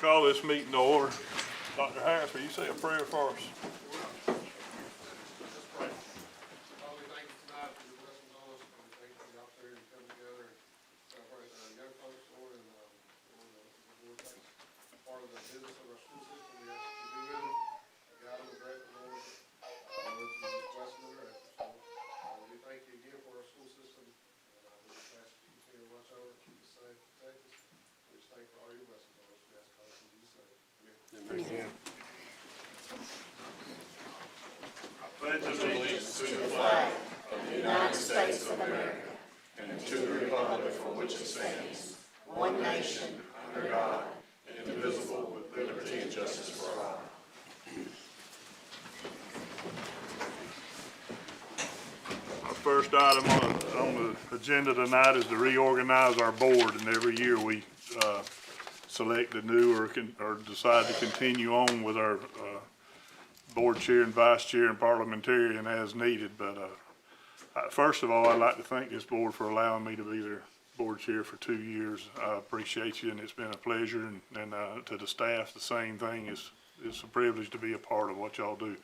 Call this meeting to order. Dr. Harris, will you say a prayer for us? Amen. I pledge allegiance to the Flag of the United States of America and to the republic for which it stands, one nation, under God, indivisible, with liberty and justice for all. Our first item on the agenda tonight is to reorganize our board, and every year we select a new or decide to continue on with our board chair and vice chair and parliamentarian as needed. But first of all, I'd like to thank this board for allowing me to be their board chair for 2 years. I appreciate you, and it's been a pleasure. And to the staff, the same thing. It's a privilege to be a part of what y'all do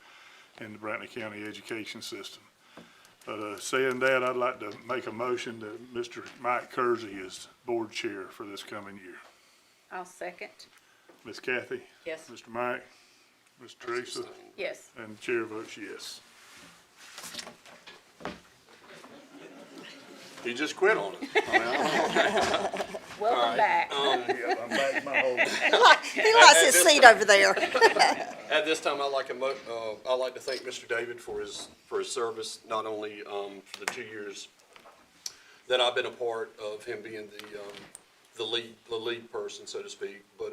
in the Brantley County education system. But saying that, I'd like to make a motion that Mr. Mike Kersey is board chair for this coming year. I'll second. Ms. Kathy? Yes. Mr. Mike? Ms. Teresa? Yes. And the chair votes yes. He just quit on it. Welcome back. Yeah, I'm back my whole. He likes his seat over there. At this time, I'd like to thank Mr. David for his service, not only for the 2 years that I've been a part of him being the lead person, so to speak, but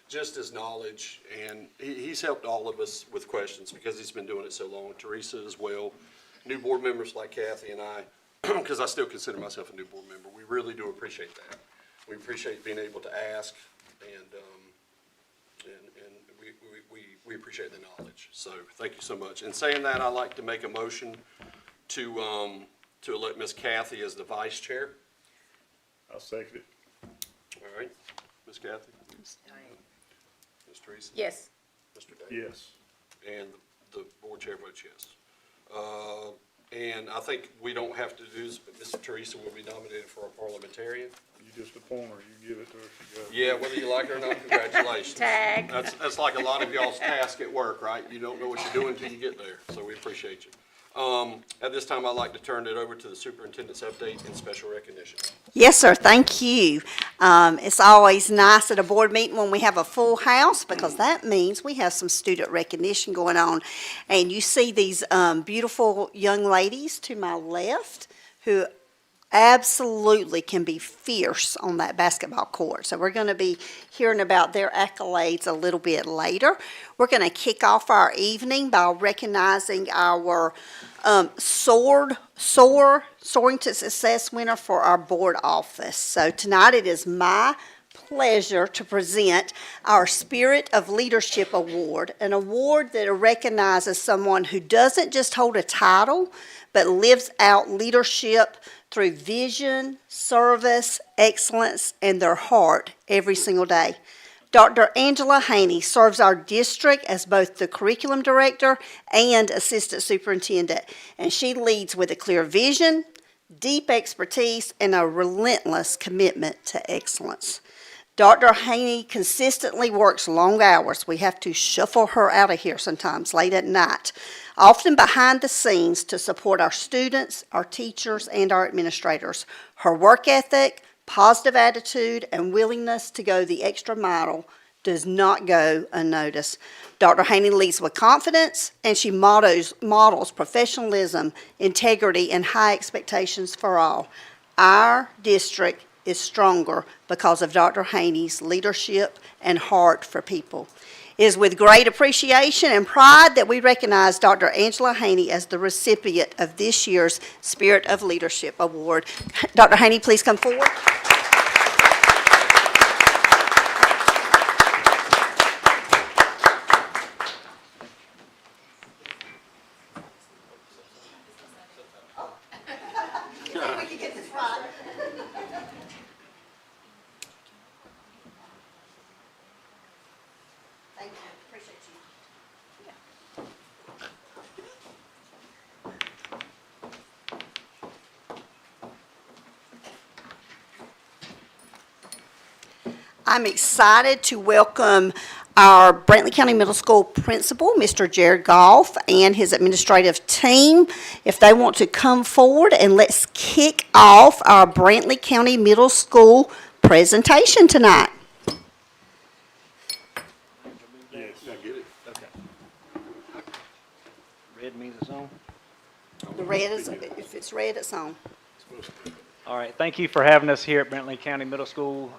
just his knowledge, and he's helped all of us with questions because he's been doing it so long. Teresa as well, new board members like Kathy and I, because I still consider myself a new board member. We really do appreciate that. We appreciate being able to ask, and we appreciate the knowledge. So thank you so much. And saying that, I'd like to make a motion to elect Ms. Kathy as the vice chair. I'll second it. All right, Ms. Kathy? Ms. Teresa? Yes. Mr. David? Yes. And the board chair votes yes. And I think we don't have to do this, but Ms. Teresa will be nominated for a parliamentarian. You just appoint her, you give it to her, she goes. Yeah, whether you like her or not, congratulations. Tag. That's like a lot of y'all's task at work, right? You don't know what you're doing until you get there, so we appreciate you. At this time, I'd like to turn it over to the superintendent's update and special recognition. Yes, sir. Thank you. It's always nice at a board meeting when we have a full house because that means we have some student recognition going on. And you see these beautiful young ladies to my left who absolutely can be fierce on that basketball court. So we're going to be hearing about their accolades a little bit later. We're going to kick off our evening by recognizing our Soaring to Success winner for our board office. So tonight it is my pleasure to present our Spirit of Leadership Award, an award that recognizes someone who doesn't just hold a title, but lives out leadership through vision, service, excellence, and their heart every single day. Dr. Angela Haney serves our district as both the curriculum director and assistant superintendent, and she leads with a clear vision, deep expertise, and a relentless commitment to excellence. Dr. Haney consistently works long hours. We have to shuffle her out of here sometimes late at night, often behind the scenes to support our students, our teachers, and our administrators. Her work ethic, positive attitude, and willingness to go the extra mile does not go unnoticed. Dr. Haney leads with confidence, and she models professionalism, integrity, and high expectations for all. Our district is stronger because of Dr. Haney's leadership and heart for people. It is with great appreciation and pride that we recognize Dr. Angela Haney as the recipient of this year's Spirit of Leadership Award. Dr. Haney, please come forward. Thank you, appreciate you. I'm excited to welcome our Brantley County Middle School principal, Mr. Jared Goff, and his administrative team. If they want to come forward, and let's kick off our Brantley County Middle School presentation tonight. Yes. Get it? Okay. Red means it's on. The red is, if it's red, it's on. All right, thank you for having us here at Brantley County Middle School,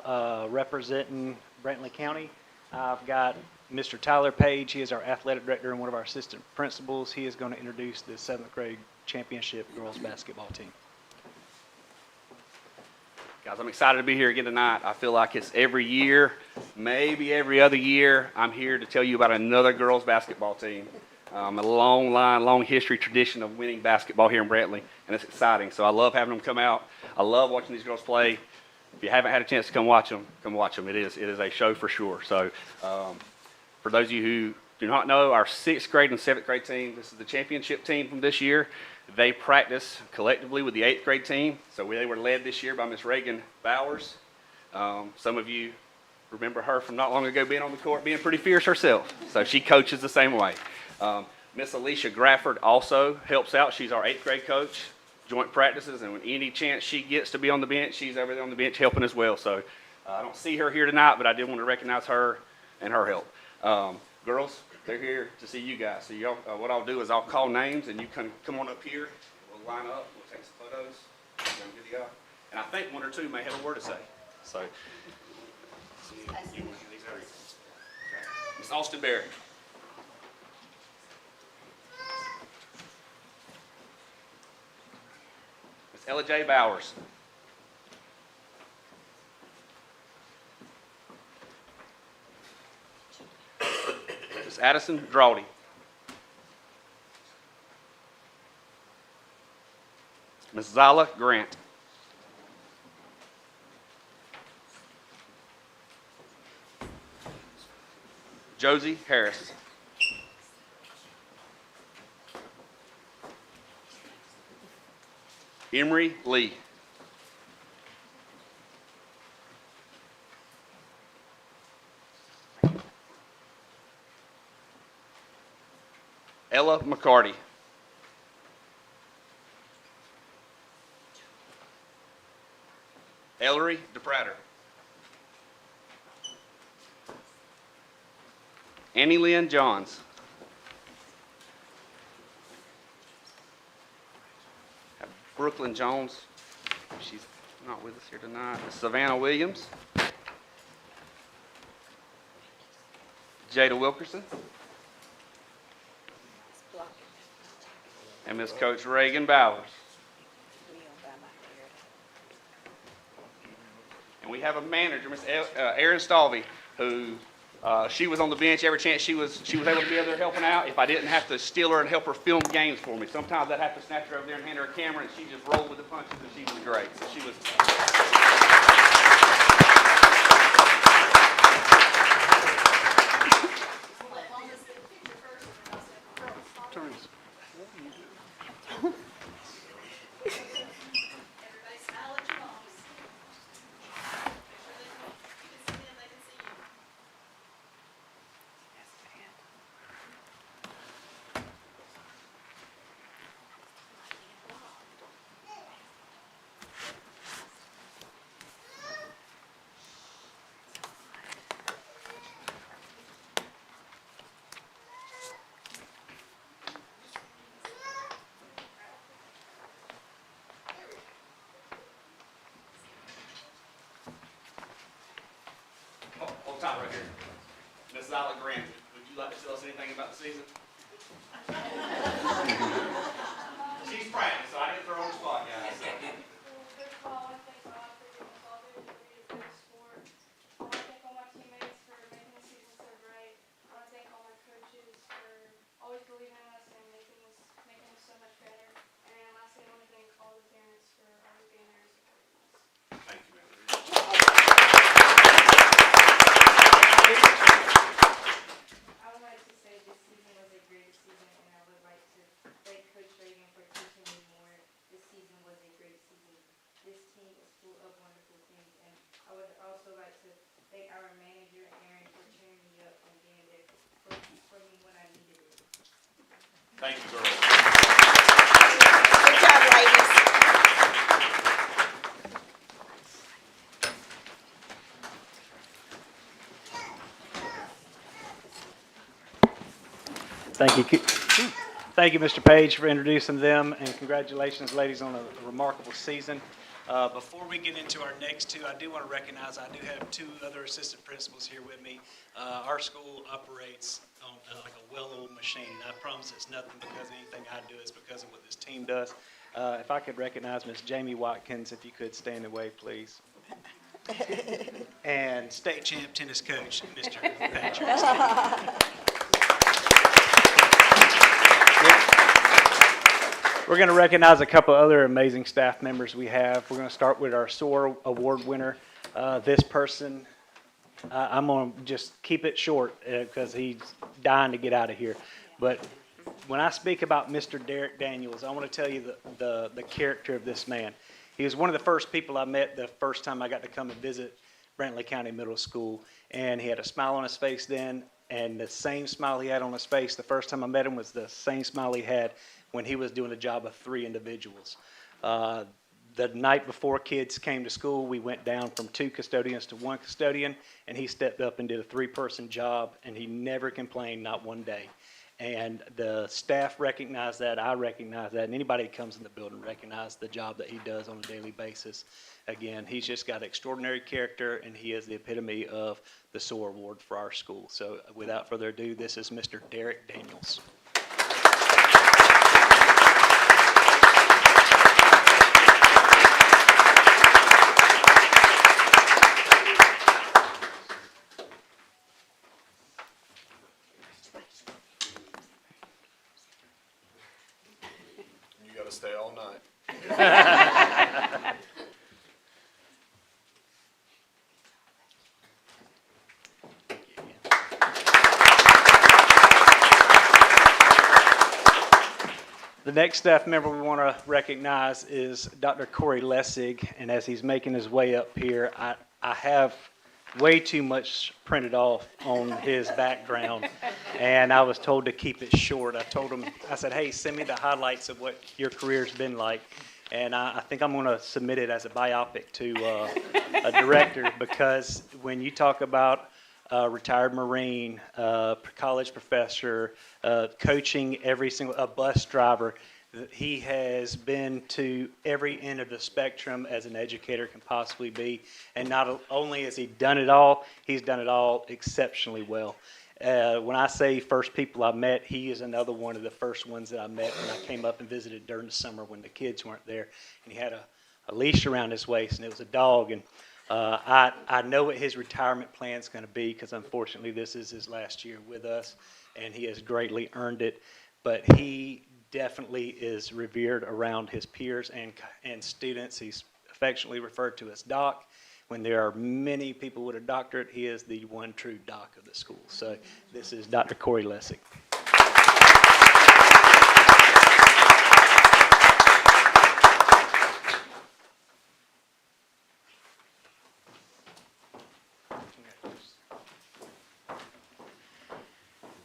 representing Brantley County. I've got Mr. Tyler Page. He is our athletic director and one of our assistant principals. He is going to introduce the 7th grade championship girls basketball team. Guys, I'm excited to be here again tonight. I feel like it's every year, maybe every other year, I'm here to tell you about another girls basketball team. A long history, tradition of winning basketball here in Brantley, and it's exciting. So I love having them come out. I love watching these girls play. If you haven't had a chance to come watch them, come watch them. It is a show for sure. So for those of you who do not know, our 6th grade and 7th grade team, this is the championship team from this year. They practice collectively with the 8th grade team. So they were led this year by Miss Reagan Bowers. Some of you remember her from not long ago being on the court, being pretty fierce herself. So she coaches the same way. Miss Alicia Grafford also helps out. She's our 8th grade coach, joint practices, and when any chance she gets to be on the bench, she's over there on the bench helping as well. So I don't see her here tonight, but I did want to recognize her and her help. Girls, they're here to see you guys. So y'all, what I'll do is I'll call names, and you can come on up here. We'll line up. We'll take some photos. And I'm good to go. And I think one or two may have a word to say. So, you want to get these out? Okay. Miss Austin Barrett. Miss Ella J. Bowers. Miss Addison Drawdy. Miss Zyla Grant. Josie Harris. Emery Lee. Ella McCarty. Ellery DePratter. Annie Lynn Johns. Have Brooklyn Jones. She's not with us here tonight. Savannah Williams. Jada Wilkerson. And Miss Coach Reagan Bowers. And we have a manager, Miss Erin Stalvey, who she was on the bench every chance she was able to be over there helping out. If I didn't have to steal her and help her film games for me, sometimes I'd have to snatch her over there and hand her a camera, and she just rolled with the punches, and she was great. So she was. Hold tight right here. Miss Zyla Grant, would you like to tell us anything about the season? She's practicing, so I didn't throw her on the spot, guys. So. First of all, I want to thank God for giving us all the ability to play the sport. I want to thank all my teammates for making the season so great. I want to thank all my coaches for always believing in us and making us so much better. And lastly, I want to thank all the parents for always being there and supporting us. Thank you, man. Thank you, girls. Good job, ladies. Thank you. Thank you, Mr. Page, for introducing them, and congratulations, ladies, on a remarkable season. Before we get into our next two, I do want to recognize I do have two other assistant principals here with me. Our school operates on like a well-oiled machine. I promise it's nothing because of anything I do, it's because of what this team does. If I could recognize Miss Jamie Watkins, if you could stand away, please. And state champ tennis coach, Mr. Patrick. We're going to recognize a couple other amazing staff members we have. We're going to start with our SOAR award winner. This person, I'm going to just keep it short because he's dying to get out of here. But when I speak about Mr. Derek Daniels, I want to tell you the character of this man. He was one of the first people I met the first time I got to come and visit Brantley County Middle School. And he had a smile on his face then, and the same smile he had on his face the first time I met him was the same smile he had when he was doing a job of 3 individuals. The night before kids came to school, we went down from 2 custodians to 1 custodian, and he stepped up and did a 3-person job, and he never complained, not one day. And the staff recognized that, I recognize that, and anybody that comes in the building recognizes the job that he does on a daily basis. Again, he's just got extraordinary character, and he is the epitome of the SOAR Award for our school. So without further ado, this is Mr. Derek Daniels. You gotta stay all night. The next staff member we want to recognize is Dr. Corey Lessig, and as he's making his way up here, I have way too much printed off on his background, and I was told to keep it short. I told him, I said, hey, send me the highlights of what your career's been like, and I think I'm going to submit it as a biopic to a director, because when you talk about retired Marine, college professor, coaching a bus driver. He has been to every end of the spectrum as an educator can possibly be. And not only has he done it all, he's done it all exceptionally well. When I say first people I met, he is another one of the first ones that I met when I came up and visited during the summer when the kids weren't there. And he had a leash around his waist, and it was a dog. And I know what his retirement plan is going to be, because unfortunately this is his last year with us, and he has greatly earned it. But he definitely is revered around his peers and students. He's affectionately referred to as Doc. When there are many people with a doctorate, he is the one true doc of the school. So this is Dr. Corey Lessig.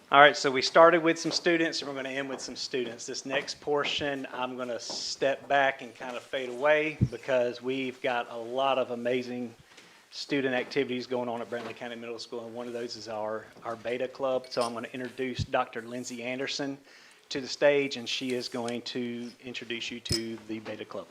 All right, so we started with some students, and we're going to end with some students. This next portion, I'm going to step back and kind of fade away, because we've got a lot of amazing student activities going on at Brantley County Middle School, and one of those is our Beta Club. So I'm going to introduce Dr. Lindsay Anderson to the stage, and she is going to introduce you to the Beta Club.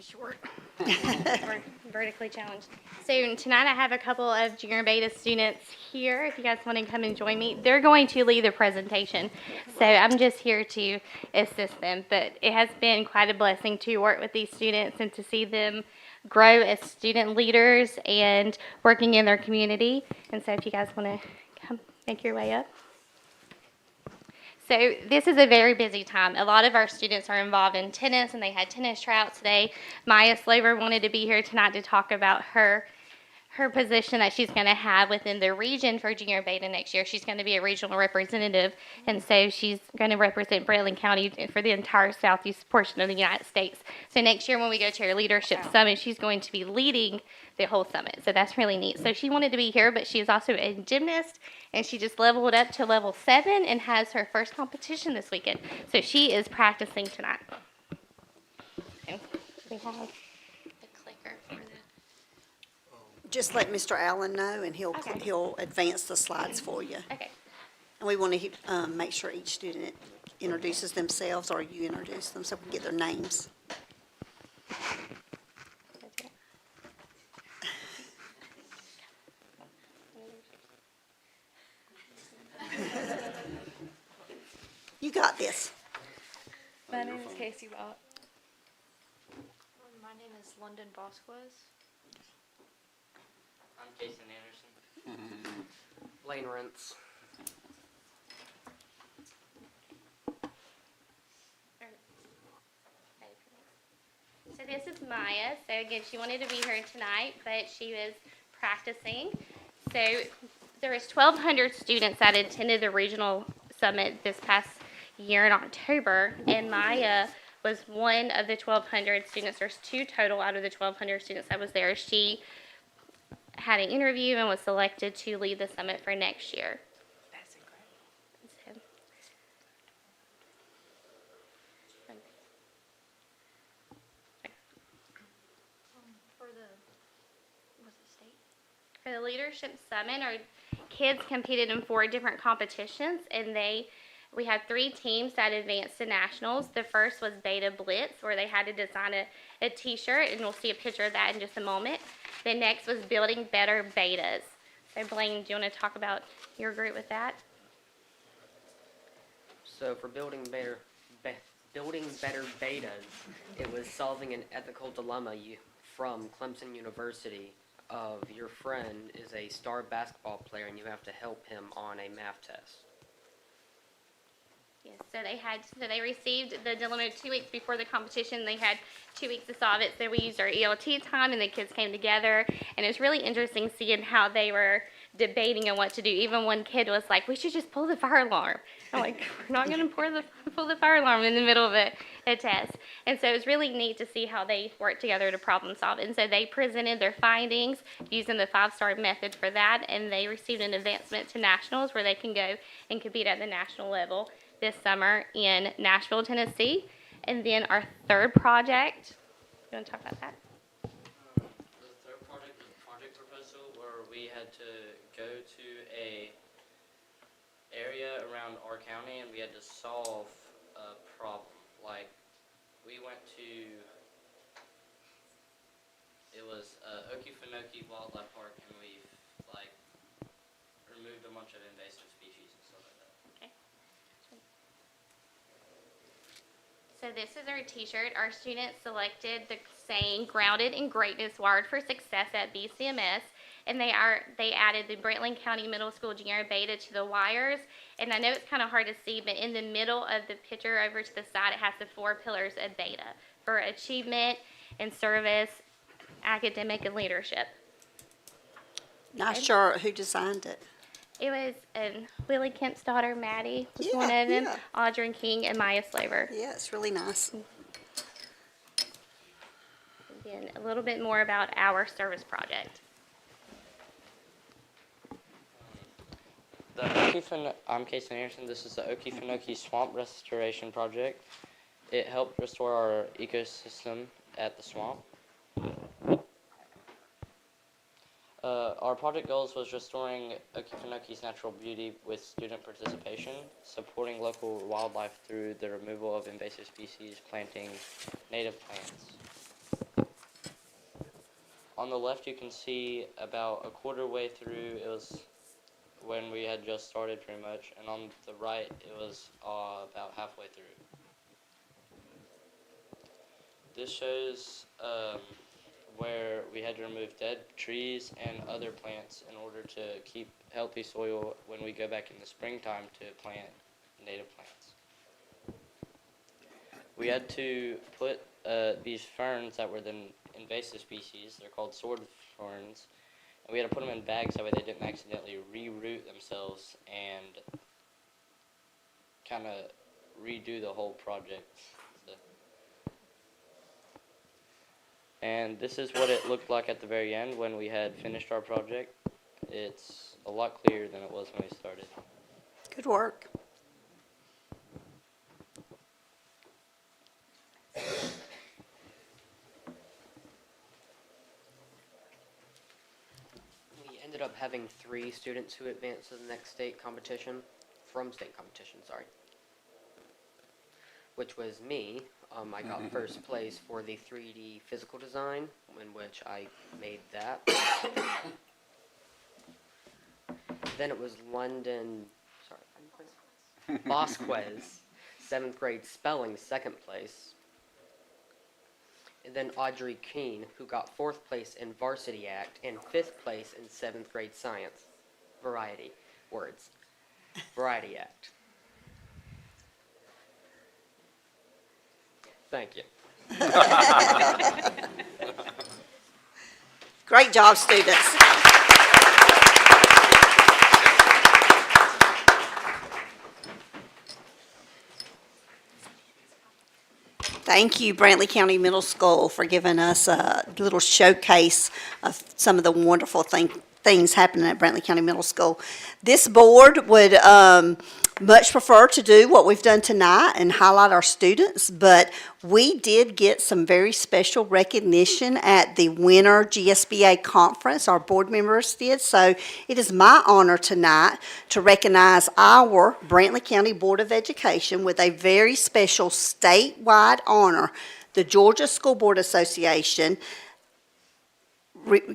Short. We're vertically challenged. So tonight I have a couple of junior beta students here. If you guys want to come and join me, they're going to lead the presentation. So I'm just here to assist them. But it has been quite a blessing to work with these students and to see them grow as student leaders and working in their community. And so if you guys want to come make your way up. So this is a very busy time. A lot of our students are involved in tennis, and they had tennis tryouts today. Maya Slaver wanted to be here tonight to talk about her her position that she's going to have within the region for junior beta next year. She's going to be a regional representative, and so she's going to represent Breathitt County for the entire southeast portion of the United States. So next year when we go to our leadership summit, she's going to be leading the whole summit. So that's really neat. So she wanted to be here, but she is also a gymnast, and she just leveled up to level 7 and has her first competition this weekend. So she is practicing tonight. And we have the clicker for the. Just let Mr. Allen know, and Okay. he'll advance the slides for you. Okay. And we want to make sure each student introduces themselves, or you introduce them, so we can get their names. You got this. My name is Casey Bott. My name is London Vasquez. I'm Jason Anderson. Lane Rents. So this is Maya. So again, she wanted to be here tonight, but she was practicing. So there was 1,200 students that attended the regional summit this past year in October, and Maya was one of the 1,200 students. There's 2 total out of the 1,200 students that was there. She had an interview and was selected to lead the summit for next year. That's incredible. So, Was it state? for the leadership summit, our kids competed in 4 different competitions, and we had 3 teams that advanced to nationals. The first was Beta Blitz, where they had to design a t-shirt, and we'll see a picture of that in just a moment. The next was Building Better Betas. So Blaine, do you want to talk about your group with that? So for building better betas, it was solving an ethical dilemma from Clemson University of your friend is a star basketball player and you have to help him on a math test. Yes, so they received the dilemma 2 weeks before the competition. They had 2 weeks to solve it. So we used our ELT time, and the kids came together, and it was really interesting seeing how they were debating on what to do. Even one kid was like, "We should just pull the fire alarm." I'm like, "We're not going to pull the fire alarm in the middle of a test." And so it was really neat to see how they worked together to problem solve. And so they presented their findings using the 5-star method for that, and they received an advancement to nationals where they can go and compete at the national level this summer in Nashville, Tennessee. And then our third project, you want to talk about that? The third project was a project proposal where we had to go to a area around our county and we had to solve a problem. Like, we went to, it was Okefenokee Wildlife Park, and we removed a bunch of invasive species and stuff like that. Okay. So this is our t-shirt. Our students selected the saying "Grounded in Greatness, Wired for Success" at BCMS, and they added the Breathitt County Middle School Junior Beta to the wires. And I know it's kind of hard to see, but in the middle of the picture over to the side, it has the 4 pillars of Beta for achievement and service, academic, and leadership. Not sure who designed it. It was Willie Kemp's daughter, Maddie, was Yeah, one of them, yeah. Audrey King, and Maya Slaver. Yeah, it's really nice. Again, a little bit more about our service project. I'm Casey Anderson. This is the Okefenokee Swamp Restoration Project. It helped restore our ecosystem at the swamp. Our project goals was restoring Okefenokee's natural beauty with student participation, supporting local wildlife through the removal of invasive species, planting native plants. On the left you can see about a quarter way through, it was when we had just started pretty much, and on the right it was about halfway through. This shows where we had to remove dead trees and other plants in order to keep healthy soil when we go back in the springtime to plant native plants. We had to put these ferns that were the invasive species, they're called sword ferns, And we had to put them in bags that way they didn't accidentally reroute themselves and kind of redo the whole project. So. And this is what it looked like at the very end when we had finished our project. It's a lot clearer than it was when we started. Good work. We ended up having 3 students who advanced to the next state competition, sorry. Which was me. I got first place for the 3D physical design, in which I made that. Then it was Vasquez, 7th grade spelling, 2nd place. And then Audrey Keene, who got 4th place in Varsity Act and 5th place in 7th grade science. Variety Act. Thank you. Great job, students. Thank you, Brantley County Middle School, for giving us a little showcase of some of the wonderful things happening at Brantley County Middle School. This board would much prefer to do what we've done tonight and highlight our students, but we did get some very special recognition at the Winter GSBA Conference. Our board members did, so it is my honor tonight to recognize our Brantley County Board of Education with a very special statewide honor. The Georgia School Board Association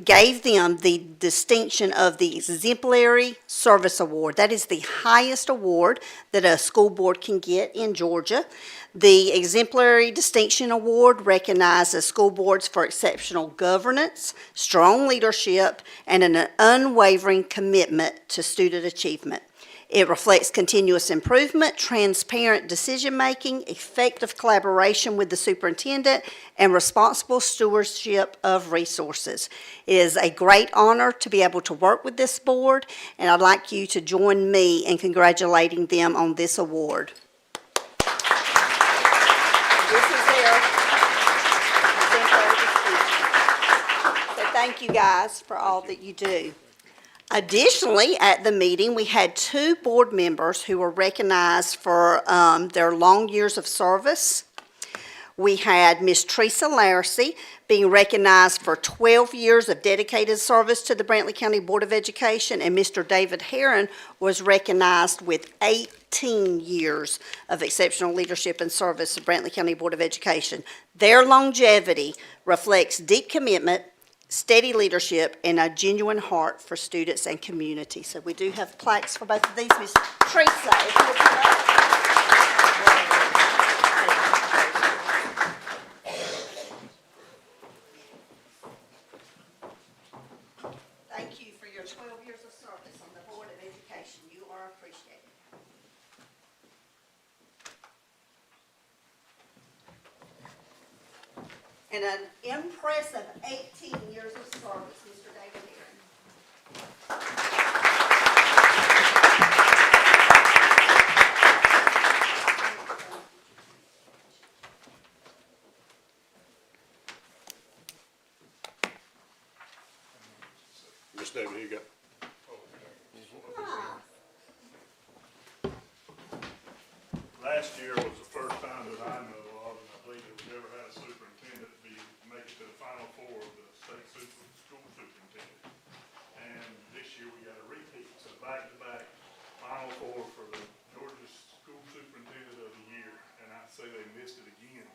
gave them the distinction of the Exemplary Service Award. That is the highest award that a school board can get in Georgia. The Exemplary Distinction Award recognizes school boards for exceptional governance, strong leadership, and an unwavering commitment to student achievement. It reflects continuous improvement, transparent decision-making, effective collaboration with the superintendent, and responsible stewardship of resources. It is a great honor to be able to work with this board, and I'd like you to join me in congratulating them on this award. This is their exemplary distinction. So thank you guys for all that you do. Additionally, at the meeting, we had 2 board members who were recognized for their long years of service. We had Ms. Teresa Larcy being recognized for 12 years of dedicated service to the Brantley County Board of Education, and Mr. David Heron was recognized with 18 years of exceptional leadership and service to Brantley County Board of Education. Their longevity reflects deep commitment, steady leadership, and a genuine heart for students and community. So we do have plaques for both of these. Ms. Teresa, if you would come up. Thank you for your 12 years of service on the Board of Education. You are appreciated. And an impressive 18 years of service, Mr. David Heron. Miss David, here you go. Last year was the first time that I know of, and I believe that we've ever had a superintendent make it to the Final Four of the state school superintendent. And this year we got a repeat, so back-to-back Final Four for the Georgia School Superintendent of the Year, and I'd say they missed it again.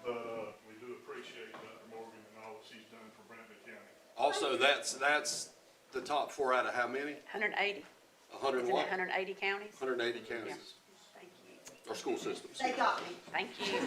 But we do appreciate Dr. Morgan and all that she's done for Brantley County. Also, that's the top 4 out of how many? 180. 100 Isn't it what? 180 counties? 180 counties. Thank you. Or school systems. They got me. Thank you.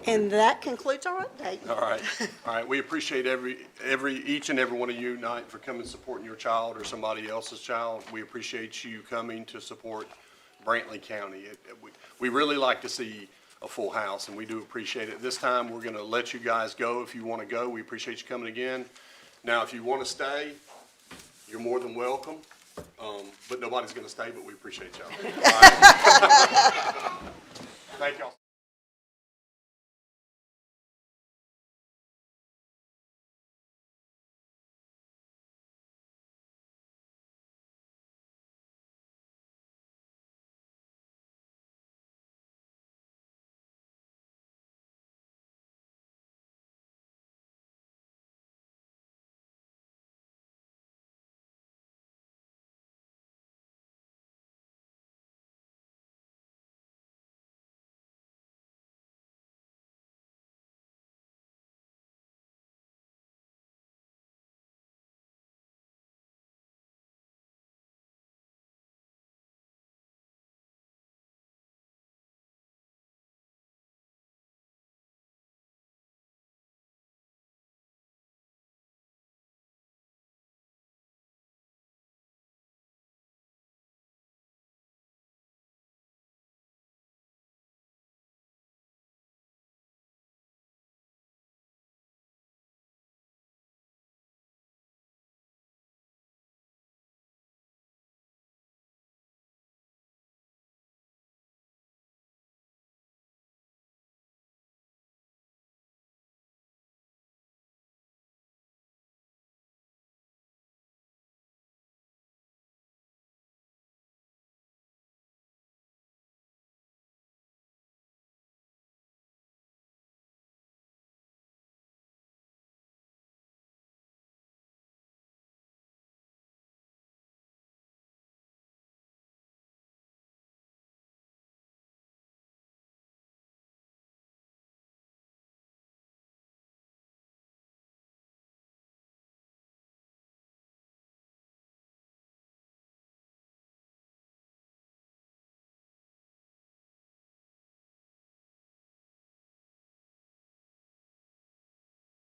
And that concludes our update. All right, all right. We appreciate each and every one of you tonight for coming supporting your child or somebody else's child. We appreciate you coming to support Brantley County. We really like to see a full house, and we do appreciate it. This time, we're going to let you guys go if you want to go. We appreciate you coming again. Now, if you want to stay, you're more than welcome, but nobody's going to stay, but we appreciate y'all. All right? Thank y'all.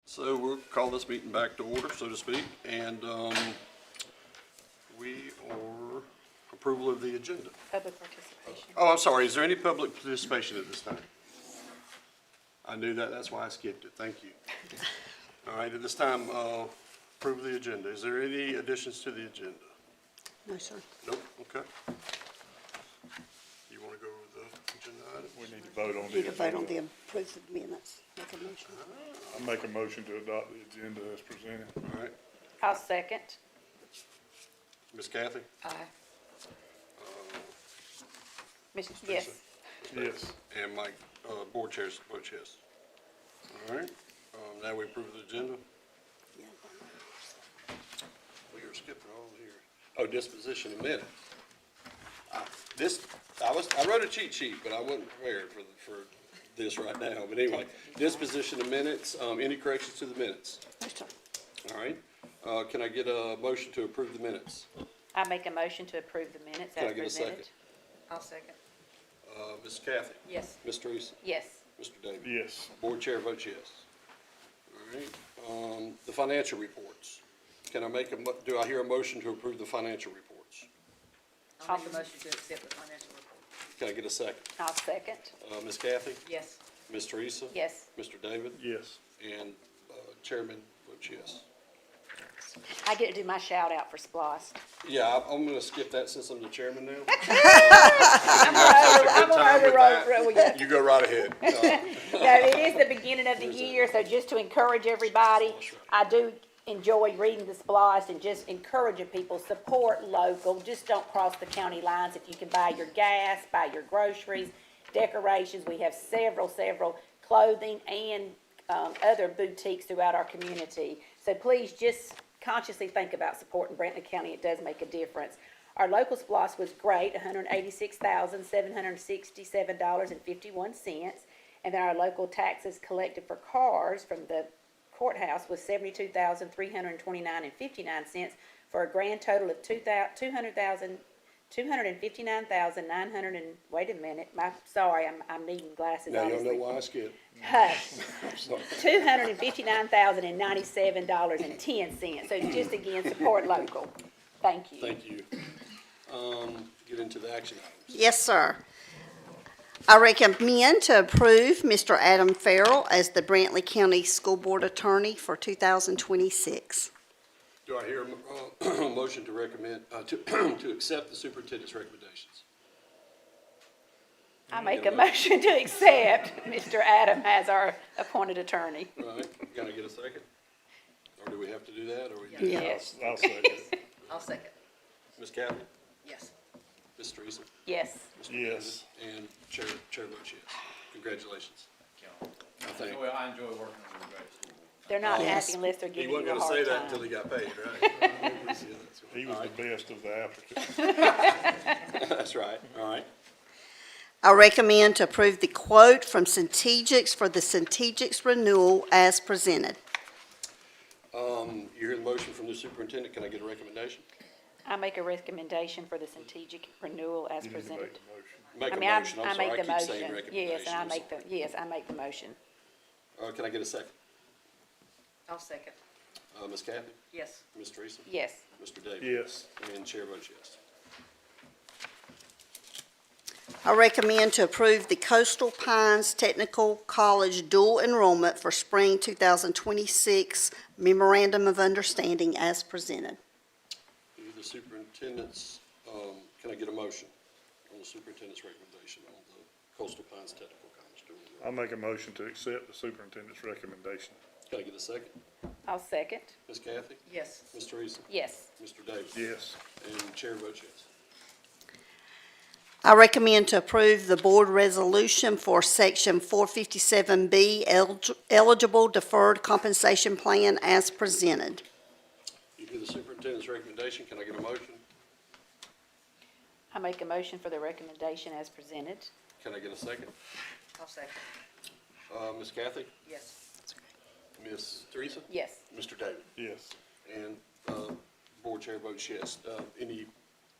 So we'll call this meeting back to order, so to speak, and we are approval of the agenda. Public participation. Oh, I'm sorry, is there any public participation at this time? I knew that, that's why I skipped it, thank you. All right, at this time, approve the agenda. Is there any additions to the agenda? No, sir. Nope, okay. You want to go over the agenda item? We need to vote on Need to the vote on the agenda. approved minutes. Make a motion. I make a motion to adopt the agenda as presented. All right, I'll second. Ms. Kathy? Aye. Yes. Yes. And Mike, board chair votes yes. All right, now we approve the agenda. We are skipping all here. Oh, disposition of minutes. I wrote a cheat sheet, but I wasn't prepared for this right now. But anyway, disposition of minutes, any corrections to the minutes? No, sir. All right, can I get a motion to approve the minutes? I make a motion to approve the minutes Can I as get a presented. second? I'll second. Ms. Kathy? Yes. Ms. Teresa? Yes. Mr. David? Yes. Board chair votes yes. All right, the financial reports. Can I do I hear a motion to approve the financial reports? I'll make a motion to accept the financial report. Can I get a second? I'll second. Ms. Kathy? Yes. Ms. Teresa? Yes. Mr. David? Yes. And Chairman votes yes. I get to do my shout out for SPOS. Yeah, I'm gonna skip that since I'm the chairman now. I'm gonna overrule you. You go right ahead. No, it is the beginning of the year, so just to encourage everybody, I do enjoy reading the SPOS and just encouraging people, support local, just don't cross the county lines. If you can buy your gas, buy your groceries, decorations, we have several clothing and other boutiques throughout our community. So please just consciously think about supporting Brantley County. It does make a difference. Our local SPOS was great, $186,767.51. And then our local taxes collected for cars from the courthouse was $72,329.59 for a grand total of $200,000, wait a minute, sorry, I'm needing glasses, Now obviously. you'll know why I skipped. Hush. I'm sorry. $259,097.10. So just again, support local. Thank you. Thank you. Get into the action items. Yes, sir. I recommend to approve Mr. Adam Farrell as the Brantley County School Board Attorney for 2026. Do I hear a motion to recommend, to accept the superintendent's recommendations? I make a motion to accept Mr. Adam as our appointed attorney. All right, can I get a second? Or do we have to do that, or? Yes. I'll second it. I'll second. Ms. Kathy? Yes. Ms. Teresa? Yes. Mr. Yes. David? And Chair votes yes. Congratulations. I think. I enjoy working with the great school. They're not Yes. happy unless they're He giving wasn't you a gonna say hard that time. until he got paid, right? He was the best of the applicants. That's right, all right. I recommend to approve the quote from Centegix for the Centegix renewal as presented. You hear the motion from the superintendent, can I get a recommendation? I make a recommendation for the strategic renewal as You need to make presented. the motion. Make I a mean, motion, I'm I sorry, make I the keep saying motion. recommendation. Yes, and I I'm make sorry. the motion. Can I get a second? I'll second. Ms. Kathy? Yes. Ms. Teresa? Yes. Mr. David? Yes. And Chair votes yes. I recommend to approve the Coastal Pines Technical College dual enrollment for spring 2026 memorandum of understanding as presented. The superintendent's, can I get a motion on the superintendent's recommendation on the Coastal Pines Technical College dual I'll enrollment? make a motion to accept the superintendent's recommendation. Can I get a second? I'll second. Ms. Kathy? Yes. Ms. Teresa? Yes. Mr. David? Yes. And Chair votes yes. I recommend to approve the board resolution for section 457B eligible deferred compensation plan as presented. You hear the superintendent's recommendation, can I get a motion? I make a motion for the recommendation as presented. Can I get a second? I'll second. Ms. Kathy? Yes. Ms. Teresa? Yes. Mr. David? Yes. And, board chair votes yes. Any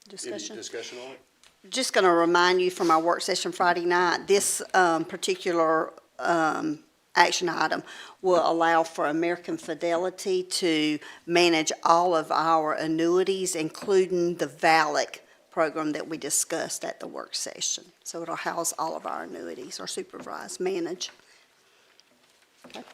Discussion? discussion on it? Just going to remind you from our work session Friday night, this particular action item will allow for American Fidelity to manage all of our annuities, including the VALIC program that we discussed at the work session. So it'll house all of our annuities, or supervise, manage. Okay.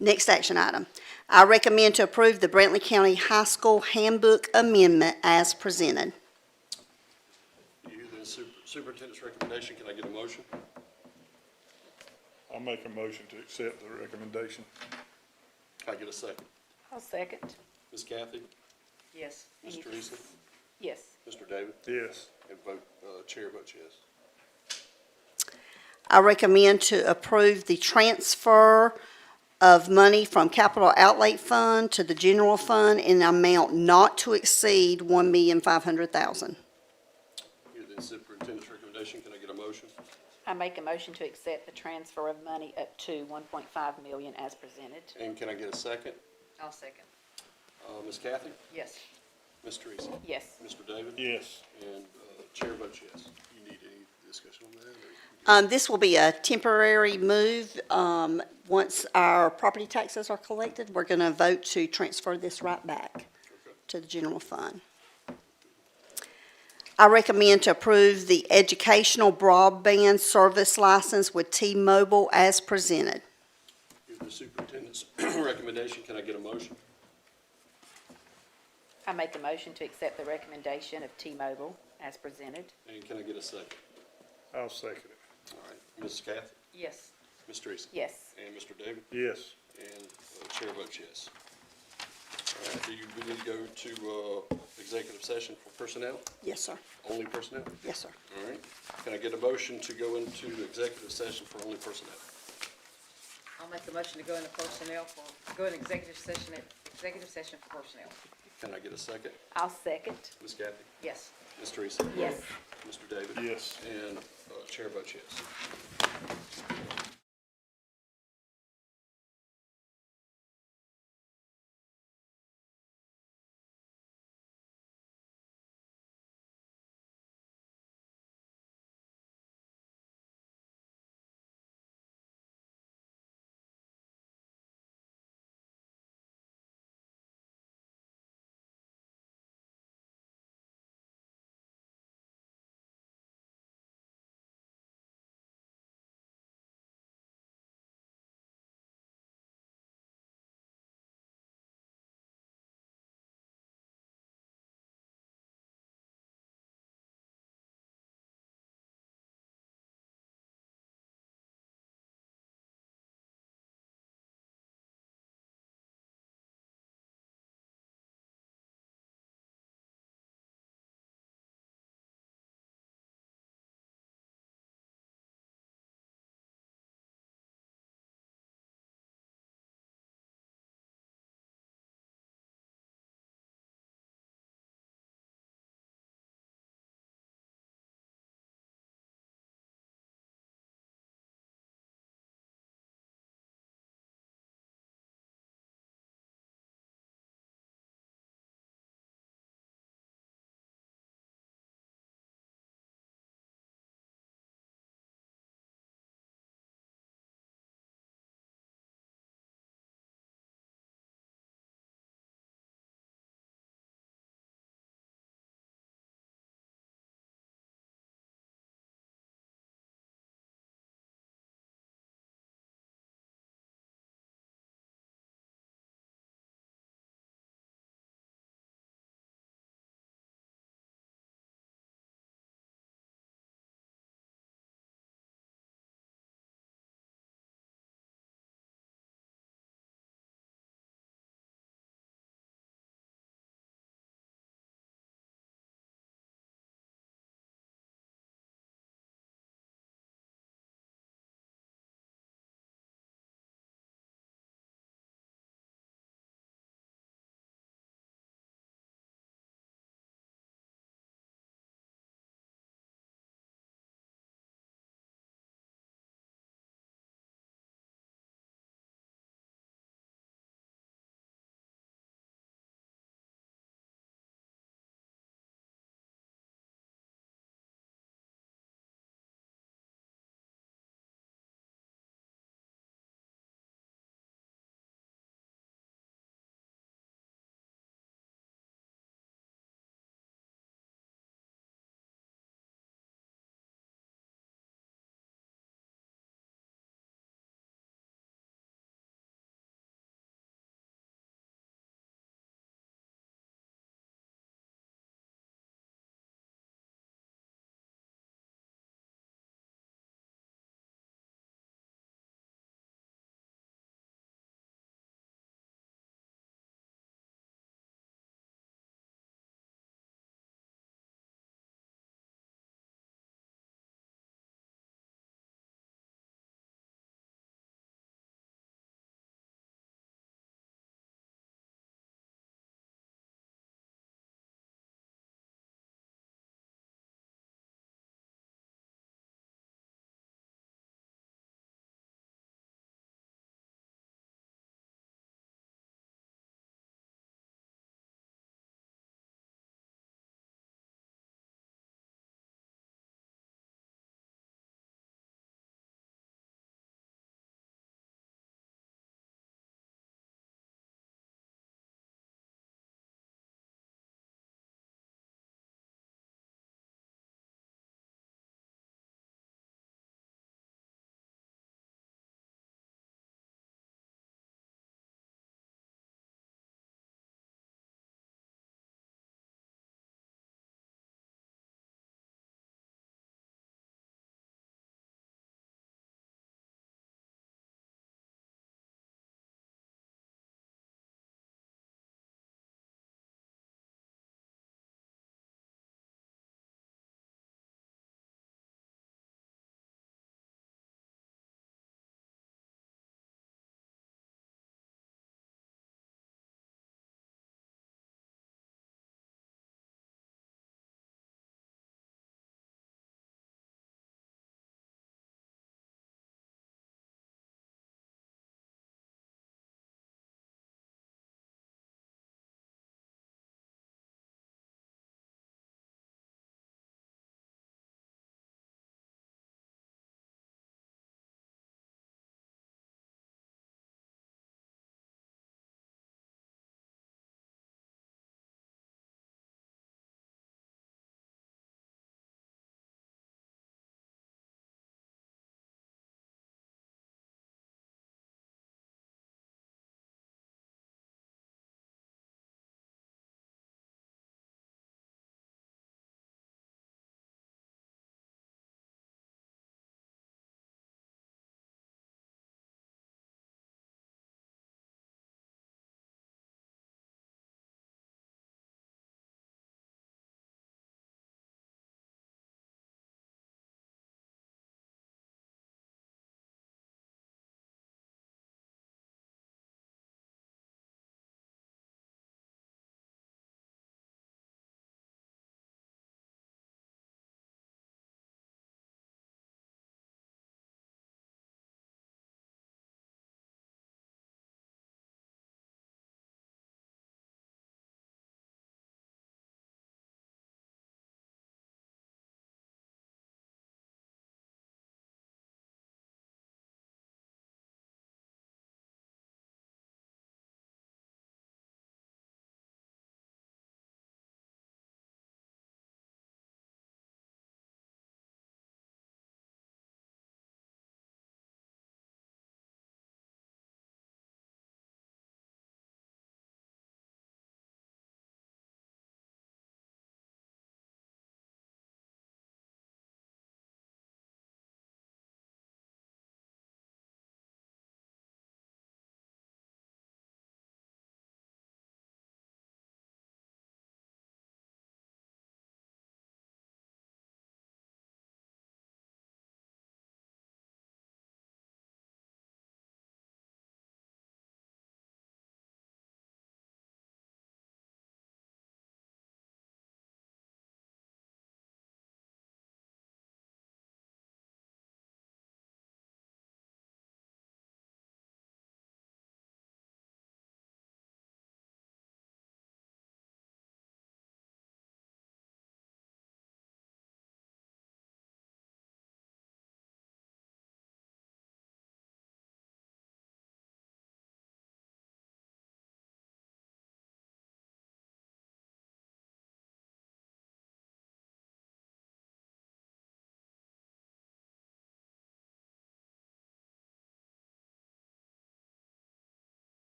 Next action item. I recommend to approve the Brantley County High School Handbook Amendment as presented. You hear the superintendent's recommendation, can I get a motion? I'll make a motion to accept the recommendation. Can I get a second? I'll second. Ms. Kathy? Yes. Ms. Teresa? Yes. Mr. David? Yes. And chair votes yes. I recommend to approve the transfer of money from capital outlay fund to the general fund in an amount not to exceed $1,500,000. Hear the superintendent's recommendation, can I get a motion? I make a motion to accept the transfer of money up to 1.5 million as presented. And can I get a second? I'll second. Ms. Kathy? Yes. Ms. Teresa? Yes. Mr. David? Yes. And chair votes yes. You need any discussion on that? This will be a temporary move. Once our property taxes are collected, we're going to vote to transfer this right back to the general fund. I recommend to approve the educational broadband service license with T-Mobile as presented. Hear the superintendent's recommendation, can I get a motion? I make a motion to accept the recommendation of T-Mobile as presented. And can I get a second? I'll second it. All right, Ms. Kathy? Yes. Ms. Teresa? Yes. And Mr. David? Yes. And chair votes yes. All right, we need to go to executive session for personnel? Yes, sir. Only personnel? Yes, sir. All right. Can I get a motion to go into executive session for only personnel? I'll make a motion to go into executive session for personnel. Can I get a second? I'll second. Ms. Kathy? Yes. Ms. Teresa? Yes. Mr. David? Yes. And chair votes yes.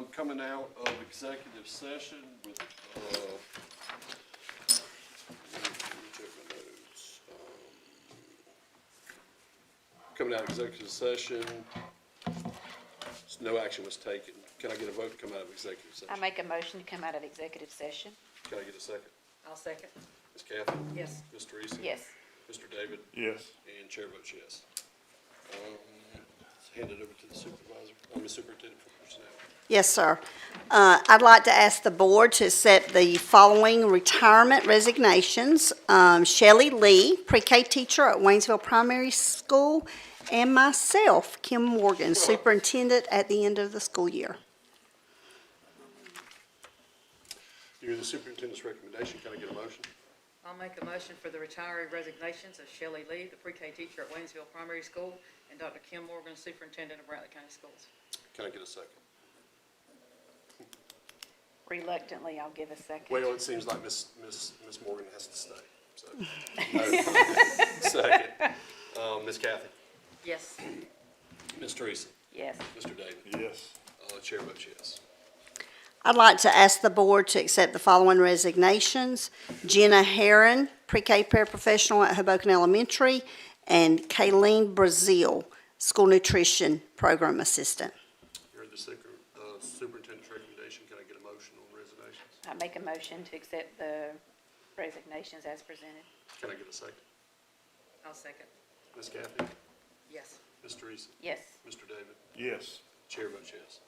Coming out of executive session with, let me check my notes. Coming out of executive session, no action was taken. Can I get a vote to come out of executive session? I make a motion to come out of executive session. Can I get a second? I'll second. Ms. Kathy? Yes. Ms. Teresa? Yes. Mr. David? Yes. And chair votes yes. Let's hand it over to the supervisor, the superintendent for personnel. Yes, sir. I'd like to ask the board to accept the following retirement resignations. Shelley Lee, pre-K teacher at Waynesville Primary School, and myself, Kim Morgan, superintendent at the end of the school year. Due to the superintendent's recommendation, can I get a motion? I'll make a motion for the retiree resignations of Shelley Lee, the pre-K teacher at Waynesville Primary School, and Dr. Kim Morgan, superintendent of Brantley County Schools. Can I get a second? Reluctantly, I'll give a second. Well, it seems like Miss Morgan has to stay, so. No. Second. Ms. Kathy? Yes. Ms. Teresa? Yes. Mr. David? Yes. Chair votes yes. I'd like to ask the board to accept the following resignations. Jenna Heron, pre-K paraprofessional at Hoboken Elementary, and Kayleen Brazil, school nutrition program assistant. You're the superintendent's recommendation. Can I get a motion on resignations? I make a motion to accept the resignations as presented. Can I get a second? I'll second. Ms. Kathy? Yes. Ms. Teresa? Yes. Mr. David? Yes. Chair votes yes.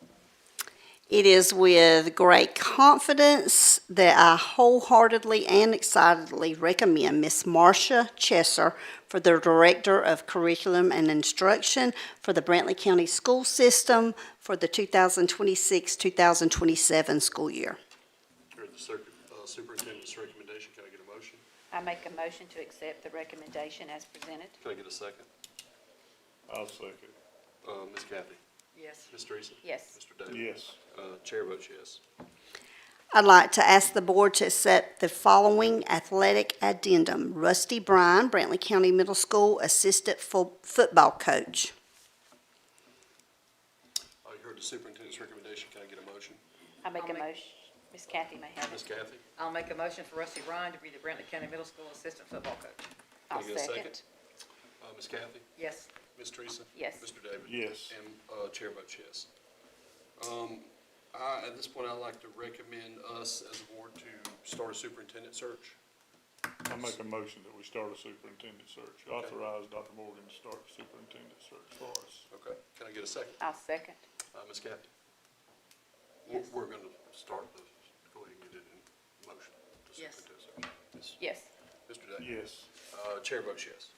It is with great confidence that I wholeheartedly and excitedly recommend Miss Marcia Chesser for the Director of Curriculum and Instruction for the Brantley County School System for the 2026-2027 school year. You're the superintendent's recommendation. Can I get a motion? I make a motion to accept the recommendation as presented. Can I get a second? I'll second. Ms. Kathy? Yes. Ms. Teresa? Yes. Mr. David? Yes. Chair votes yes. I'd like to ask the board to accept the following athletic addendum. Rusty Bryan, Brantley County Middle School Assistant Football Coach. You heard the superintendent's recommendation. Can I get a motion? I make a I'll make- motion. Miss Kathy may have Ms. it. Kathy? I'll make a motion for Rusty Ryan to be the Brantley County Middle School assistant football coach. Can I I'll get a second? second. Ms. Kathy? Yes. Ms. Teresa? Yes. Mr. David? Yes. And chair votes yes. At this point, I'd like to recommend us as a board to start a superintendent search. I make a motion that we start a superintendent search. Authorize Dr. Morgan to start the superintendent search for us. Okay. Can I get a second? I'll second. Ms. Kathy? Yes. We're going to start the, go ahead and get it in motion. The Yes. superintendent search. Yes. Mr. David? Yes. Chair votes yes.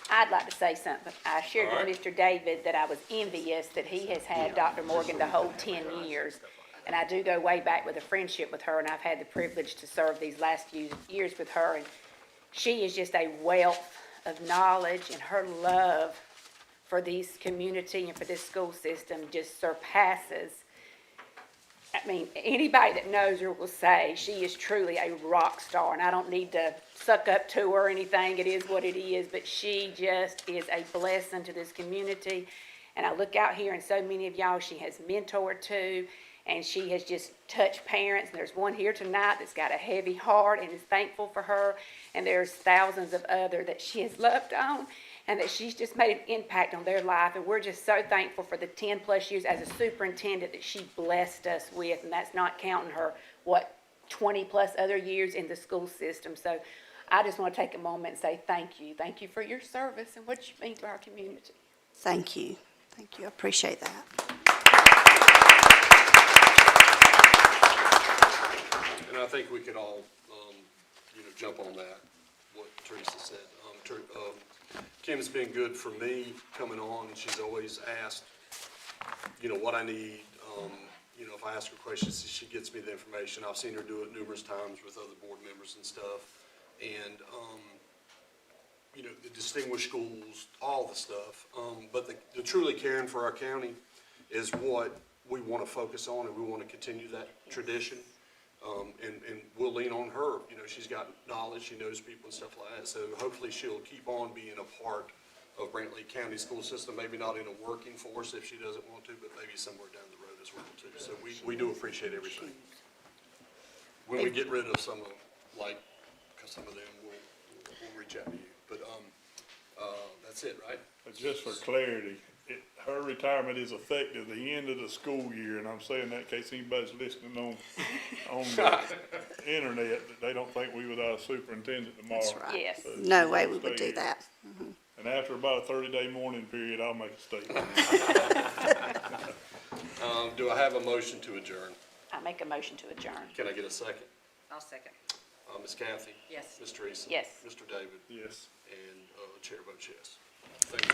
I'd like to say something. I shared All with right. Mr. David that I was envious that he has had Dr. Morgan the whole 10 years. And I do go way back with a friendship with her, and I've had the privilege to serve these last few years with her. And she is just a wealth of knowledge, and her love for this community and for this school system just surpasses. I mean, anybody that knows her will say she is truly a rock star, and I don't need to suck up to her or anything. It is what it is, but she just is a blessing to this community. And I look out here, and so many of y'all she has mentored to, and she has just touched parents. And there's one here tonight that's got a heavy heart and is thankful for her, and there's thousands of others that she has loved on, and that she's just made an impact on their life. And we're just so thankful for the 10-plus years as a superintendent that she blessed us with, and that's not counting her, 20-plus other years in the school system. So I just want to take a moment and say thank you. Thank you for your service and what you mean to our community. Thank you. Thank you. I appreciate that. And I think we could all, jump on that, what Teresa said. Kim's been good for me coming on, and she's always asked, what I need. If I ask her questions, she gets me the information. I've seen her do it numerous times with other board members and stuff. And, the distinguished schools, all the stuff. But the truly caring for our county is what we want to focus on, and we want to continue that tradition. And we'll lean on her. She's got knowledge, she knows people and stuff like that. So hopefully she'll keep on being a part of Brantley County school system, maybe not in a working force if she doesn't want to, but maybe somewhere down the road as well too. So we do appreciate everything. When we get rid of some of, like, cause some of them we'll reach out to you. But, that's it, right? But just for clarity, her retirement is effective the end of the school year, and I'm saying that in case anybody's listening on the internet, that they don't think we without a superintendent tomorrow. That's right. Yes. So No she's way gonna we would stay do here. that. And after about a 30-day mourning period, I'll make a statement. Do I have a motion to adjourn? I make a motion to adjourn. Can I get a second? I'll second. Ms. Kathy? Yes. Ms. Teresa? Yes. Mr. David? Yes. And, chair votes yes. Thank you.